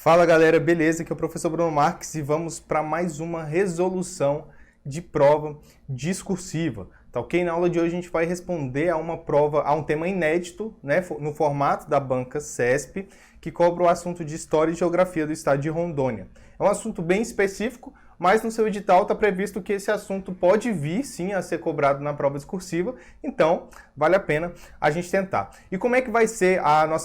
Fala galera, beleza? Aqui é o professor Bruno Marques e vamos para mais uma resolução de prova discursiva, tá ok? Na aula de hoje a gente vai responder a uma prova, a um tema inédito, né, no formato da banca CESP, que cobra o assunto de História e Geografia do Estado de Rondônia. É um assunto bem específico, mas no seu edital está previsto que esse assunto pode vir, sim, a ser cobrado na prova discursiva, então vale a pena a gente tentar. E como é que vai ser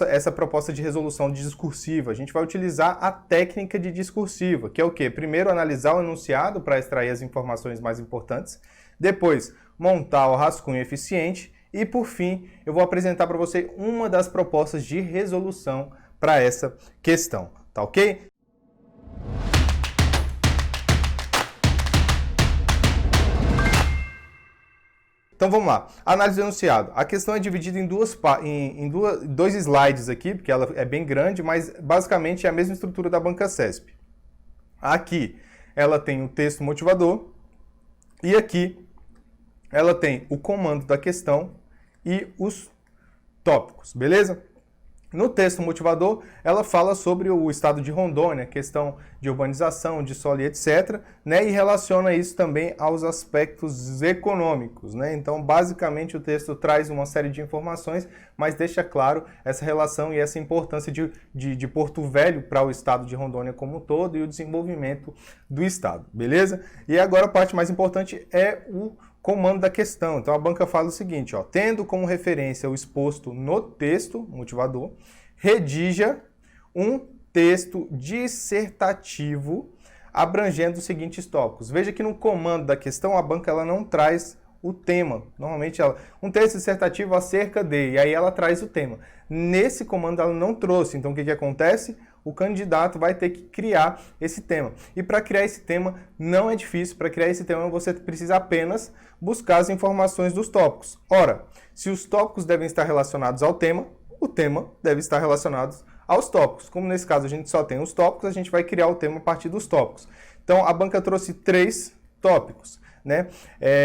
essa proposta de resolução discursiva? A gente vai utilizar a técnica de discursiva, que é o quê? Primeiro, analisar o enunciado para extrair as informações mais importantes, depois, montar o rascunho eficiente e, por fim, eu vou apresentar para você uma das propostas de resolução para essa questão, tá ok? Então vamos lá, análise do enunciado. A questão é dividida em dois slides aqui, porque ela é bem grande, mas basicamente é a mesma estrutura da banca CESP. Aqui ela tem o texto motivador e aqui ela tem o comando da questão e os tópicos, beleza? No texto motivador, ela fala sobre o estado de Rondônia, questão de urbanização, de solo e etc., né? E relaciona isso também aos aspectos econômicos, né? Então, basicamente, o texto traz uma série de informações, mas deixa claro essa relação e essa importância de Porto Velho para o estado de Rondônia como um todo e o desenvolvimento do estado, beleza? E agora a parte mais importante é o comando da questão. Então a banca fala o seguinte, ó, tendo como referência o exposto no texto motivador, redija um texto dissertativo abrangendo os seguintes tópicos. Veja que no comando da questão a banca ela não traz o tema. Normalmente um texto dissertativo acerca de, e aí ela traz o tema. Nesse comando ela não trouxe, então o que acontece? O candidato vai ter que criar esse tema. E para criar esse tema não é difícil, para criar esse tema você precisa apenas buscar as informações dos tópicos. Ora, se os tópicos devem estar relacionados ao tema, o tema deve estar relacionado aos tópicos. Como nesse caso a gente só tem os tópicos, a gente vai criar o tema a partir dos tópicos. Então a banca trouxe 3 tópicos. Né?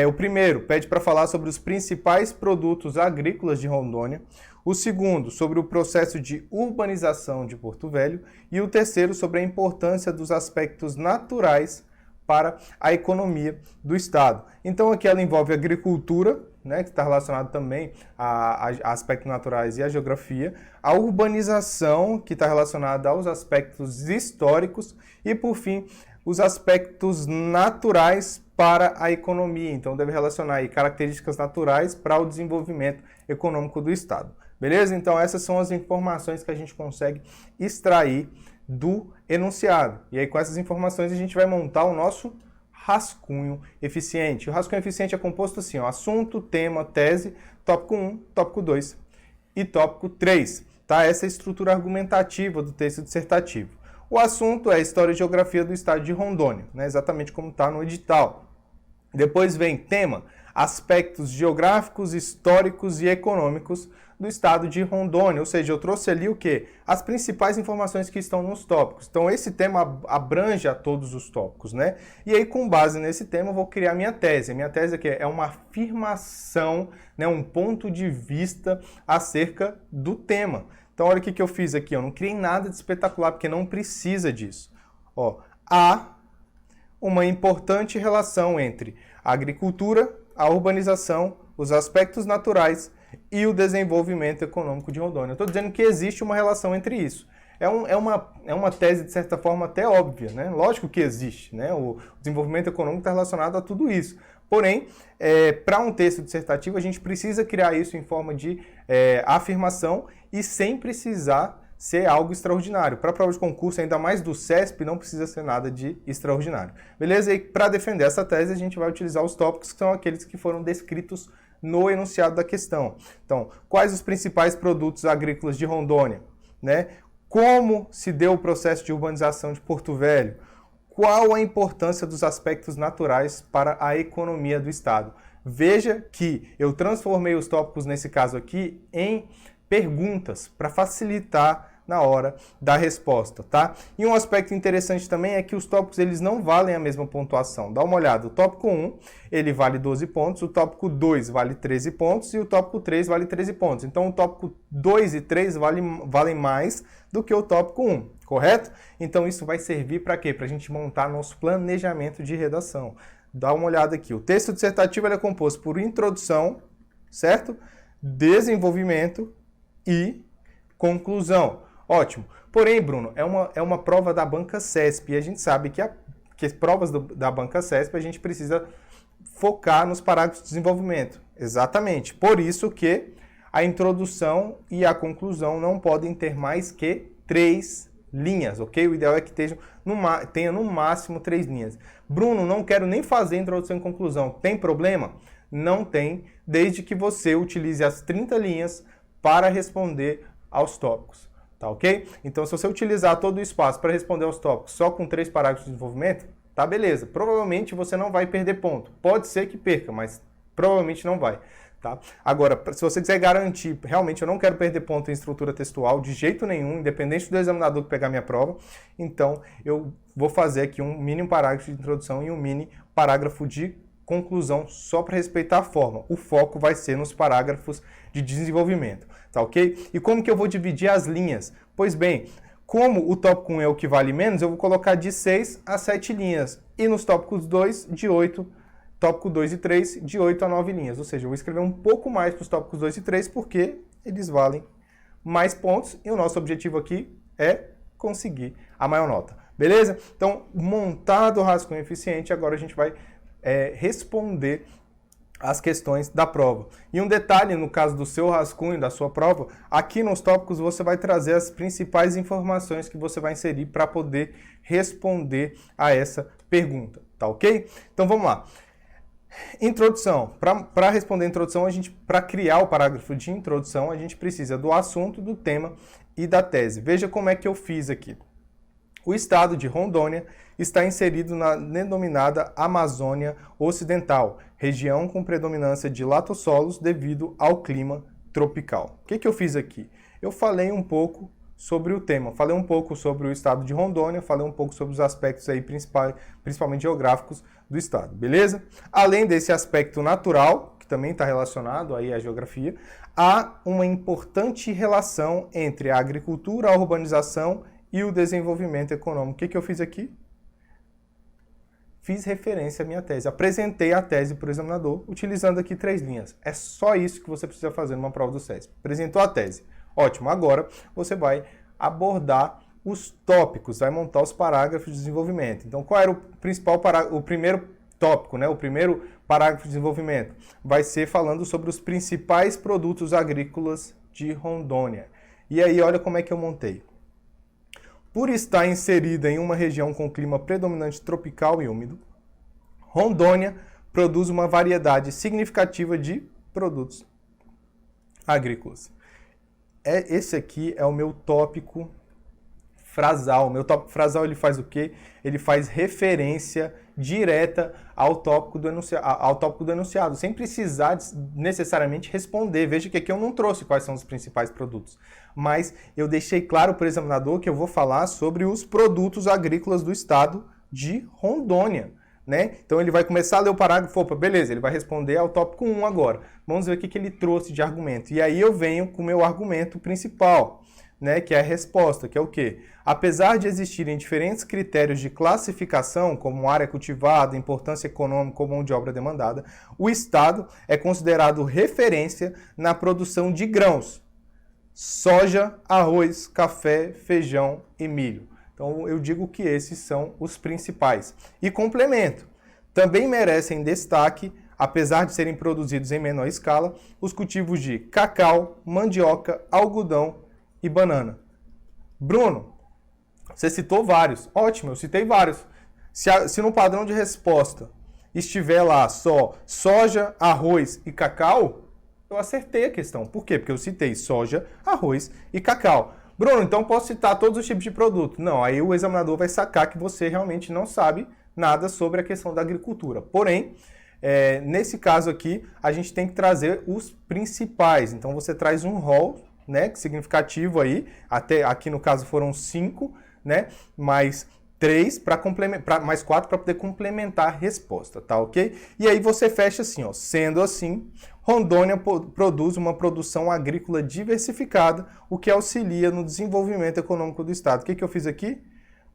O primeiro pede para falar sobre os principais produtos agrícolas de Rondônia, o segundo sobre o processo de urbanização de Porto Velho e o terceiro sobre a importância dos aspectos naturais para a economia do estado. Então aqui ela envolve a agricultura, né, que está relacionado também a aspectos naturais e a geografia, a urbanização, que está relacionada aos aspectos históricos e, por fim, os aspectos naturais para a economia. Então, deve relacionar aí características naturais para o desenvolvimento econômico do estado. Beleza? Então, essas são as informações que a gente consegue extrair do enunciado. E aí, com essas informações, a gente vai montar o nosso rascunho eficiente. O rascunho eficiente é composto assim, ó, assunto, tema, tese, tópico 1, tópico 2 e tópico 3. Tá? Essa é a estrutura argumentativa do texto dissertativo. O assunto é História e Geografia do Estado de Rondônia, né? Exatamente como está no edital. Depois vem tema, aspectos geográficos, históricos e econômicos do estado de Rondônia, ou seja, eu trouxe ali o quê? As principais informações que estão nos tópicos. Então esse tema abrange a todos os tópicos, né? E aí com base nesse tema eu vou criar minha tese. A minha tese aqui é uma afirmação, né, um ponto de vista acerca do tema. Então olha o que eu fiz aqui, eu não criei nada de espetacular porque não precisa disso. Ó, há uma importante relação entre a agricultura, a urbanização, os aspectos naturais e o desenvolvimento econômico de Rondônia. Eu estou dizendo que existe uma relação entre isso. É uma tese, de certa forma, até óbvia, né? Lógico que existe, né? O desenvolvimento econômico está relacionado a tudo isso. Porém, para um texto dissertativo, a gente precisa criar isso em forma de afirmação e sem precisar ser algo extraordinário. Para a prova de concurso, ainda mais do CESP, não precisa ser nada de extraordinário. Beleza? E para defender essa tese, a gente vai utilizar os tópicos que são aqueles que foram descritos no enunciado da questão. Então, quais os principais produtos agrícolas de Rondônia? Né? Como se deu o processo de urbanização de Porto Velho? Qual a importância dos aspectos naturais para a economia do estado? Veja que eu transformei os tópicos, nesse caso aqui, em perguntas para facilitar na hora da resposta, tá? E um aspecto interessante também é que os tópicos eles não valem a mesma pontuação. Dá uma olhada, o tópico 1 ele vale 12 pontos, o tópico 2 vale 13 pontos e o tópico 3 vale 13 pontos. Então o tópico 2 e 3 valem mais do que o tópico 1. Correto? Então isso vai servir para quê? Para a gente montar nosso planejamento de redação. Dá uma olhada aqui. O texto dissertativo ele é composto por introdução, certo? Desenvolvimento e conclusão. Ótimo. Porém, Bruno, é uma prova da banca CESP e a gente sabe que as provas da banca CESP a gente precisa focar nos parágrafos de desenvolvimento. Exatamente. Por isso que a introdução e a conclusão não podem ter mais que 3 linhas, ok? O ideal é que tenha no máximo 3 linhas. Bruno, não quero nem fazer introdução e conclusão. Tem problema? Não tem, desde que você utilize as 30 linhas para responder aos tópicos, tá ok? Então, se você utilizar todo o espaço para responder aos tópicos só com 3 parágrafos de desenvolvimento, tá beleza. Provavelmente você não vai perder ponto. Pode ser que perca, mas provavelmente não vai. Tá? Agora, se você quiser garantir, realmente eu não quero perder ponto em estrutura textual de jeito nenhum, independente do examinador que pegar minha prova, então eu vou fazer aqui um mini parágrafo de introdução e um mini parágrafo de conclusão só para respeitar a forma. O foco vai ser nos parágrafos de desenvolvimento, tá ok? E como que eu vou dividir as linhas? Pois bem, como o tópico 1 é o que vale menos, eu vou colocar de 6 a 7 linhas e nos tópicos 2 de 8 tópico 2 e 3, de 8 a 9 linhas. Ou seja, eu vou escrever um pouco mais para os tópicos 2 e 3, porque eles valem mais pontos e o nosso objetivo aqui é conseguir a maior nota. Beleza? Então, montado o rascunho eficiente, agora a gente vai responder as questões da prova. E um detalhe, no caso do seu rascunho, da sua prova, aqui nos tópicos você vai trazer as principais informações que você vai inserir para poder responder a essa pergunta. Tá ok? Então, vamos lá. Introdução. Para responder a introdução, para criar o parágrafo de introdução, a gente precisa do assunto, do tema e da tese. Veja como é que eu fiz aqui. O estado de Rondônia está inserido na denominada Amazônia Ocidental, região com predominância de latossolos devido ao clima tropical. O que eu fiz aqui? Eu falei um pouco sobre o tema, falei um pouco sobre o estado de Rondônia, falei um pouco sobre os aspectos aí principalmente geográficos do estado, beleza? Além desse aspecto natural, que também está relacionado aí à geografia, há uma importante relação entre a agricultura, a urbanização e o desenvolvimento econômico. O que eu fiz aqui? Fiz referência à minha tese, apresentei a tese para o examinador, utilizando aqui 3 linhas. É só isso que você precisa fazer numa prova do CESP. Apresentou a tese. Ótimo, agora você vai abordar os tópicos, vai montar os parágrafos de desenvolvimento. Então, qual era o primeiro tópico, né? O primeiro parágrafo de desenvolvimento vai ser falando sobre os principais produtos agrícolas de Rondônia. E aí, olha como é que eu montei. Por estar inserida em uma região com clima predominante tropical e úmido, Rondônia produz uma variedade significativa de produtos agrícolas. Esse aqui é o meu tópico frasal. O meu tópico frasal ele faz o quê? Ele faz referência direta ao tópico do enunciado, sem precisar necessariamente responder. Veja que aqui eu não trouxe quais são os principais produtos, mas eu deixei claro para o examinador que eu vou falar sobre os produtos agrícolas do estado de Rondônia. Né? Então ele vai começar a ler o parágrafo, opa, beleza, ele vai responder ao tópico 1 agora. Vamos ver o que ele trouxe de argumento. E aí eu venho com o meu argumento principal, né, que é a resposta, que é o quê? Apesar de existirem diferentes critérios de classificação, como área cultivada, importância econômica ou mão de obra demandada, o Estado é considerado referência na produção de grãos, soja, arroz, café, feijão e milho. Então, eu digo que esses são os principais. E complemento, também merecem destaque, apesar de serem produzidos em menor escala, os cultivos de cacau, mandioca, algodão e banana. Bruno, você citou vários. Ótimo, eu citei vários. Se no padrão de resposta estiver lá só soja, arroz e cacau, eu acertei a questão. Por quê? Porque eu citei soja, arroz e cacau. Bruno, então posso citar todos os tipos de produto? Não, aí o examinador vai sacar que você realmente não sabe nada sobre a questão da agricultura. Porém, nesse caso aqui, a gente tem que trazer os principais. Então você traz um rol, né, significativo aí, até aqui no caso foram 5, né, mas 3 para complementar, mais 4 para poder complementar a resposta, tá ok? E aí você fecha assim, ó. Sendo assim, Rondônia produz uma produção agrícola diversificada, o que auxilia no desenvolvimento econômico do estado. O que eu fiz aqui?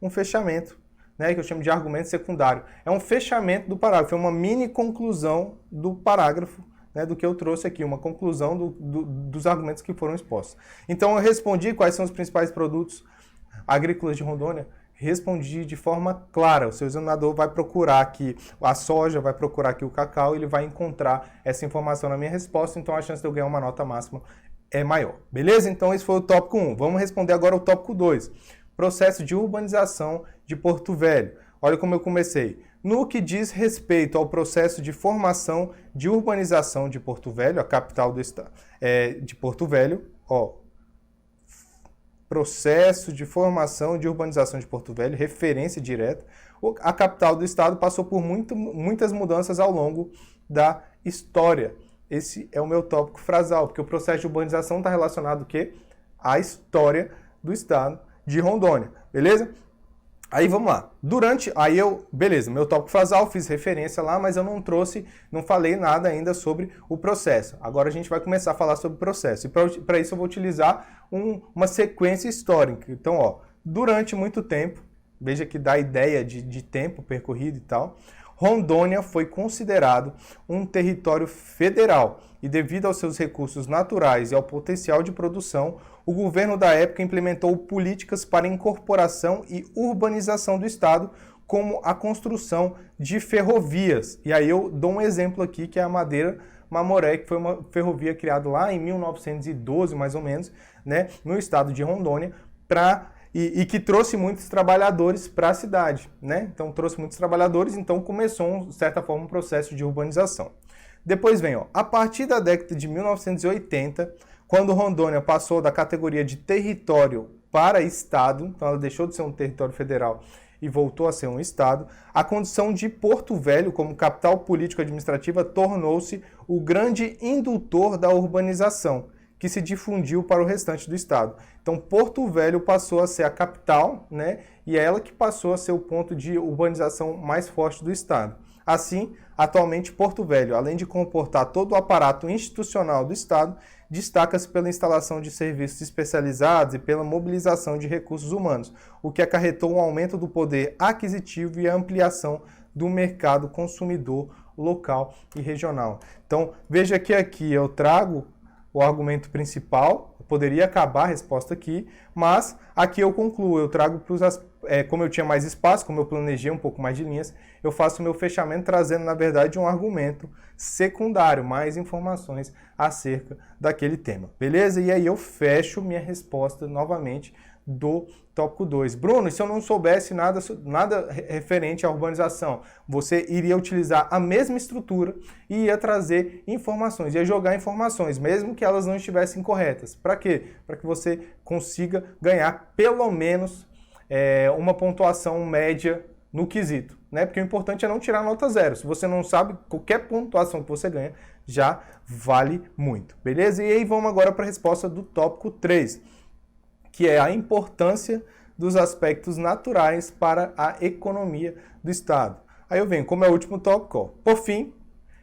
Um fechamento, né, que eu chamo de argumento secundário. É um fechamento do parágrafo, é uma mini conclusão do parágrafo, né, do que eu trouxe aqui, uma conclusão dos argumentos que foram expostos. Então eu respondi quais são os principais produtos agrícolas de Rondônia. Respondi de forma clara. O seu examinador vai procurar aqui a soja, vai procurar aqui o cacau, ele vai encontrar essa informação na minha resposta, então a chance de eu ganhar uma nota máxima é maior. Beleza? Então esse foi o tópico 1. Vamos responder agora o tópico 2. Processo de urbanização de Porto Velho. Olha como eu comecei. No que diz respeito ao processo de formação de urbanização de Porto Velho, a capital do estado de Porto Velho, ó, processo de formação de urbanização de Porto Velho, referência direta. A capital do estado passou por muitas mudanças ao longo da história. Esse é o meu tópico frasal, porque o processo de urbanização está relacionado ao quê? À história do estado de Rondônia, beleza? Aí vamos lá. Beleza, meu tópico frasal, fiz referência lá, mas eu não falei nada ainda sobre o processo. Agora a gente vai começar a falar sobre o processo. E para isso eu vou utilizar uma sequência histórica. Então, ó, durante muito tempo, veja que dá ideia de tempo percorrido e tal, Rondônia foi considerado um território federal e, devido aos seus recursos naturais e ao potencial de produção, o governo da época implementou políticas para incorporação e urbanização do estado, como a construção de ferrovias. E aí eu dou um exemplo aqui, que é a Madeira Mamoré, que foi uma ferrovia criada lá em 1912, mais ou menos, né, no estado de Rondônia, e que trouxe muitos trabalhadores para a cidade, né? Então trouxe muitos trabalhadores, então começou, de certa forma, um processo de urbanização. Depois vem, ó, a partir da década de 1980, quando Rondônia passou da categoria de território para estado, então ela deixou de ser um território federal e voltou a ser um estado, a condição de Porto Velho como capital político-administrativa tornou-se o grande indutor da urbanização, que se difundiu para o restante do estado. Então, Porto Velho passou a ser a capital, né? E é ela que passou a ser o ponto de urbanização mais forte do estado. Assim, atualmente, Porto Velho, além de comportar todo o aparato institucional do estado, destaca-se pela instalação de serviços especializados e pela mobilização de recursos humanos, o que acarretou um aumento do poder aquisitivo e a ampliação do mercado consumidor local e regional. Então, veja que aqui eu trago o argumento principal, eu poderia acabar a resposta aqui, mas aqui eu concluo, eu trago para os como eu tinha mais espaço, como eu planejei um pouco mais de linhas, eu faço o meu fechamento trazendo, na verdade, um argumento secundário, mais informações acerca daquele tema, beleza? E aí eu fecho minha resposta novamente do tópico 2. Bruno, e se eu não soubesse nada referente à urbanização, você iria utilizar a mesma estrutura e ia trazer informações, ia jogar informações, mesmo que elas não estivessem corretas. Para quê? Para que você consiga ganhar pelo menos uma pontuação média no quesito, né? Porque o importante é não tirar nota zero. Se você não sabe, qualquer pontuação que você ganha já vale muito, beleza? E aí vamos agora para a resposta do tópico 3, que é a importância dos aspectos naturais para a economia do estado. Aí eu venho, como é o último tópico, ó. Por fim,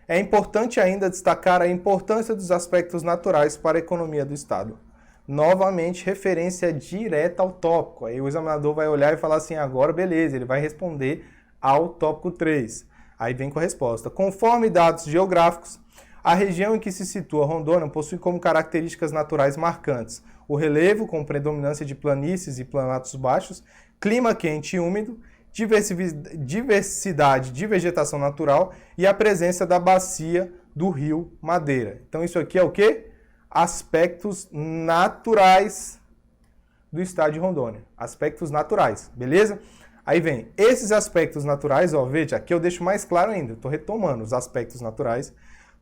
é importante ainda destacar a importância dos aspectos naturais para a economia do estado. Novamente, referência direta ao tópico. Aí o examinador vai olhar e falar assim, agora beleza, ele vai responder ao tópico 3. Aí vem com a resposta. Conforme dados geográficos, a região em que se situa Rondônia possui como características naturais marcantes o relevo com predominância de planícies e planatos baixos, clima quente e úmido, diversidade de vegetação natural e a presença da bacia do rio Madeira. Então isso aqui é o quê? Aspectos naturais do estado de Rondônia. Aspectos naturais, beleza? Aí vem, esses aspectos naturais, ó, veja, aqui eu deixo mais claro ainda, estou retomando os aspectos naturais,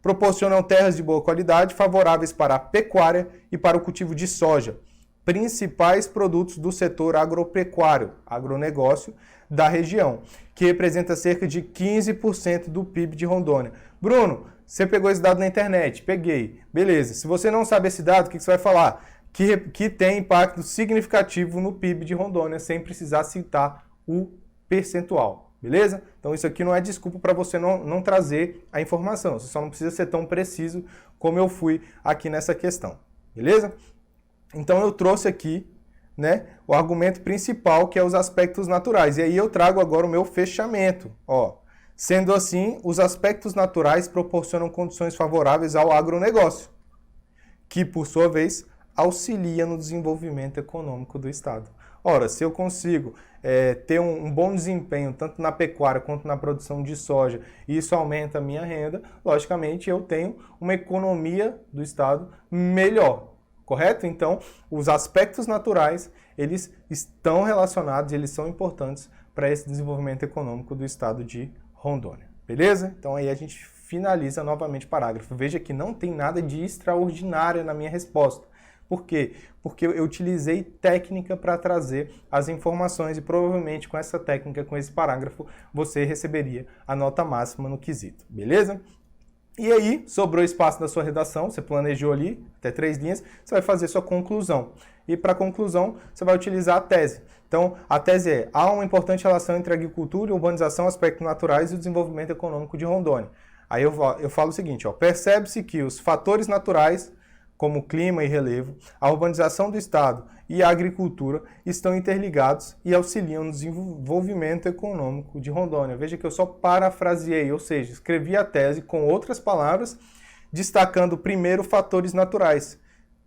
proporcionam terras de boa qualidade, favoráveis para a pecuária e para o cultivo de soja, principais produtos do setor agropecuário, agronegócio, da região, que representa cerca de 15% do PIB de Rondônia. Bruno, você pegou esse dado na internet? Peguei. Beleza. Se você não sabe esse dado, o que você vai falar? Que tem impacto significativo no PIB de Rondônia, sem precisar citar o percentual, beleza? Então isso aqui não é desculpa para você não trazer a informação, você só não precisa ser tão preciso como eu fui aqui nessa questão, beleza? Então eu trouxe aqui, né, o argumento principal, que é os aspectos naturais, e aí eu trago agora o meu fechamento, ó. Sendo assim, os aspectos naturais proporcionam condições favoráveis ao agronegócio, que, por sua vez, auxilia no desenvolvimento econômico do Estado. Ora, se eu consigo ter um bom desempenho tanto na pecuária quanto na produção de soja, e isso aumenta a minha renda, logicamente eu tenho uma economia do Estado melhor, correto? Então, os aspectos naturais, eles estão relacionados, eles são importantes para esse desenvolvimento econômico do Estado de Rondônia, beleza? Então aí a gente finaliza novamente o parágrafo. Veja que não tem nada de extraordinário na minha resposta. Por quê? Porque eu utilizei técnica para trazer as informações e provavelmente com essa técnica, com esse parágrafo, você receberia a nota máxima no quesito, beleza? E aí, sobrou espaço da sua redação, você planejou ali até 3 linhas, você vai fazer sua conclusão. E para a conclusão, você vai utilizar a tese. Então, a tese é: há uma importante relação entre agricultura, urbanização, aspectos naturais e o desenvolvimento econômico de Rondônia. Aí eu falo o seguinte, ó: percebe-se que os fatores naturais, como clima e relevo, a urbanização do Estado e a agricultura estão interligados e auxiliam no desenvolvimento econômico de Rondônia. Veja que eu só parafraseei, ou seja, escrevi a tese com outras palavras, destacando primeiro fatores naturais,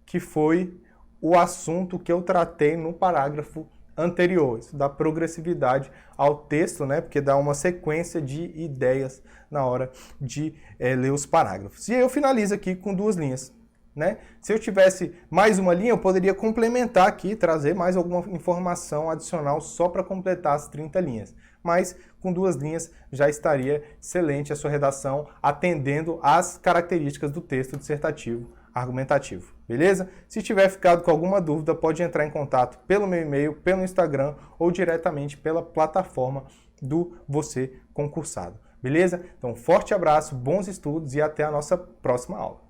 que foi o assunto que eu tratei no parágrafo anterior. Isso dá progressividade ao texto, né? Porque dá uma sequência de ideias na hora de ler os parágrafos. E aí eu finalizo aqui com 2 linhas. Né? Se eu tivesse mais uma linha, eu poderia complementar aqui, trazer mais alguma informação adicional só para completar as 30 linhas. Mas com 2 linhas já estaria excelente a sua redação, atendendo às características do texto dissertativo argumentativo. Beleza? Se tiver ficado com alguma dúvida, pode entrar em contato pelo meu e-mail, pelo Instagram ou diretamente pela plataforma do Você Concursado. Beleza? Então, forte abraço, bons estudos e até a nossa próxima aula.